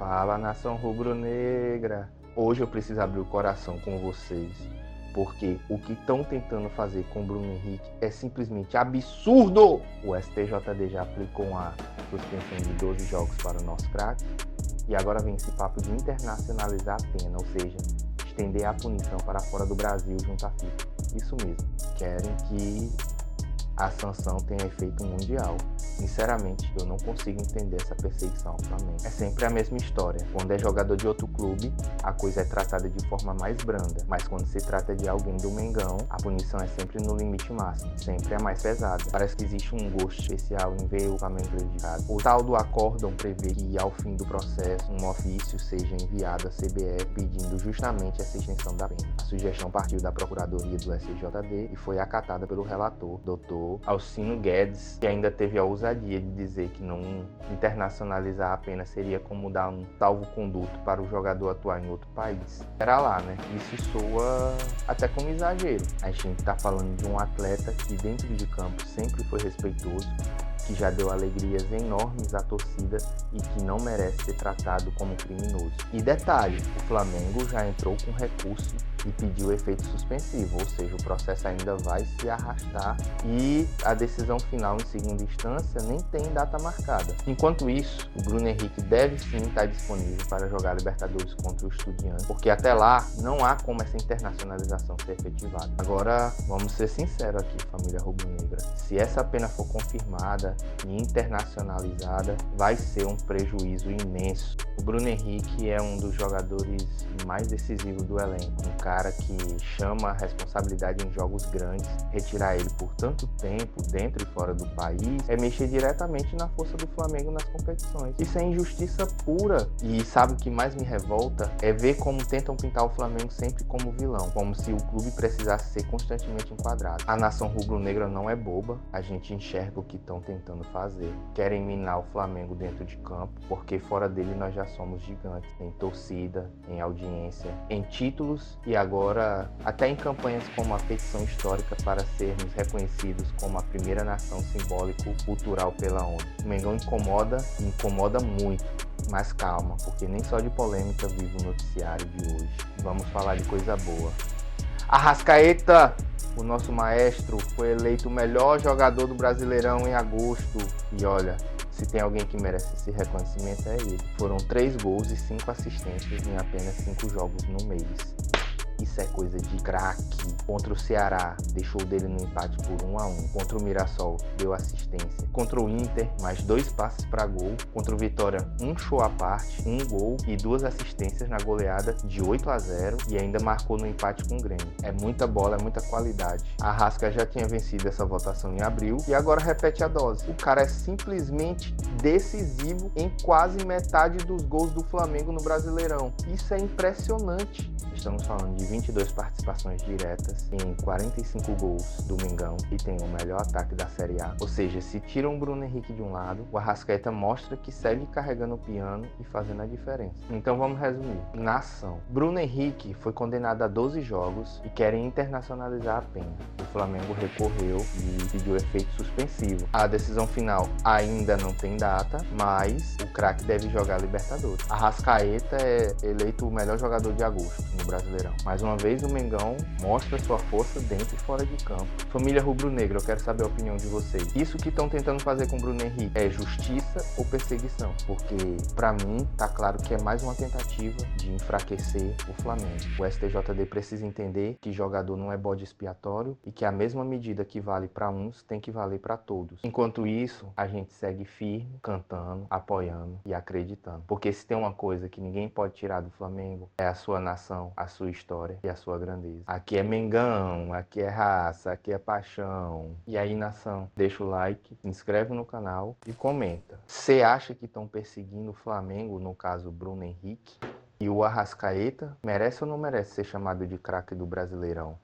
Fala, nação rubro-negra! Hoje eu preciso abrir o coração com vocês, porque o que estão tentando fazer com o Bruno Henrique é simplesmente absurdo! O STJD já aplicou uma suspensão de 12 jogos para o nosso craque, e agora vem esse papo de internacionalizar a pena, ou seja, estender a punição para fora do Brasil junto à FIFA. Isso mesmo, querem que a sanção tenha efeito mundial. Sinceramente, eu não consigo entender essa perseguição ao Flamengo. É sempre a mesma história. Quando é jogador de outro clube, a coisa é tratada de forma mais branda. Mas quando se trata de alguém do Mengão, a punição é sempre no limite máximo. Sempre é mais pesada. Parece que existe um gosto especial em ver o Flamengo prejudicado. O tal do acórdão prevê que, ao fim do processo, um ofício seja enviado à CBF pedindo justamente essa extensão da pena. A sugestão partiu da Procuradoria do STJD e foi acatada pelo relator, Dr. Alcino Guedes, que ainda teve a ousadia de dizer que não internacionalizar a pena seria como dar um salvo-conduto para o jogador atuar em outro país. Era lá, né? Isso soa até como exagero. A gente tá falando de um atleta que dentro de campo sempre foi respeitoso, que já deu alegrias enormes à torcida e que não merece ser tratado como criminoso. E detalhe, o Flamengo já entrou com recurso e pediu efeito suspensivo, ou seja, o processo ainda vai se arrastar e a decisão final em segunda instância nem tem data marcada. Enquanto isso, o Bruno Henrique deve sim estar disponível para jogar Libertadores contra o Estudiantes, porque até lá não há como essa internacionalização ser efetivada. Agora, vamos ser sinceros aqui, família rubro-negra, se essa pena for confirmada e internacionalizada, vai ser um prejuízo imenso. O Bruno Henrique é um dos jogadores mais decisivos do elenco, um cara que chama a responsabilidade em jogos grandes. Retirar ele por tanto tempo, dentro e fora do país, é mexer diretamente na força do Flamengo nas competições. Isso é injustiça pura. E sabe o que mais me revolta? É ver como tentam pintar o Flamengo sempre como vilão, como se o clube precisasse ser constantemente enquadrado. A nação rubro-negra não é boba, a gente enxerga o que estão tentando fazer. Querem minar o Flamengo dentro de campo, porque fora dele nós já somos gigantes, em torcida, em audiência, em títulos e agora até em campanhas como a petição histórica para sermos reconhecidos como a primeira nação simbólico-cultural pela ONU. O Mengão incomoda e incomoda muito, mas calma, porque nem só de polêmica vive o noticiário de hoje. Vamos falar de coisa boa. Arrascaeta, o nosso maestro, foi eleito o melhor jogador do Brasileirão em agosto. E olha, se tem alguém que merece esse reconhecimento é ele. Foram 3 gols e 5 assistências em apenas 5 jogos no mês. Isso é coisa de craque. Contra o Ceará, deixou dele no empate por 1-1. Contra o Mirassol, deu assistência. Contra o Inter, mais 2 passes para gol. Contra o Vitória, um show à parte, 1 gol e 2 assistências na goleada de 8-0 e ainda marcou no empate com o Grêmio. É muita bola, é muita qualidade. A Arrasca já tinha vencido essa votação em abril e agora repete a dose. O cara é simplesmente decisivo em quase metade dos gols do Flamengo no Brasileirão. Isso é impressionante. Estamos falando de 22 participações diretas em 45 gols do Mengão e tem o melhor ataque da Série A. Ou seja, se tiram o Bruno Henrique de um lado, o Arrascaeta mostra que segue carregando o piano e fazendo a diferença. Então vamos resumir. Nação. Bruno Henrique foi condenado a 12 jogos e querem internacionalizar a pena. O Flamengo recorreu e pediu efeito suspensivo. A decisão final ainda não tem data, mas o craque deve jogar Libertadores. Arrascaeta é eleito o melhor jogador de agosto no Brasileirão. Mais uma vez o Mengão mostra sua força dentro e fora de campo. Família rubro-negra, eu quero saber a opinião de vocês. Isso que estão tentando fazer com o Bruno Henrique é justiça ou perseguição? Porque para mim tá claro que é mais uma tentativa de enfraquecer o Flamengo. O STJD precisa entender que jogador não é bode expiatório e que a mesma medida que vale para uns tem que valer para todos. Enquanto isso, a gente segue firme, cantando, apoiando e acreditando. Porque se tem uma coisa que ninguém pode tirar do Flamengo é a sua nação, a sua história e a sua grandeza. Aqui é Mengão, aqui é raça, aqui é paixão. E aí, nação, deixa o like, se inscreve no canal e comenta. Você acha que estão perseguindo o Flamengo, no caso Bruno Henrique? E o Arrascaeta merece ou não merece ser chamado de craque do Brasileirão?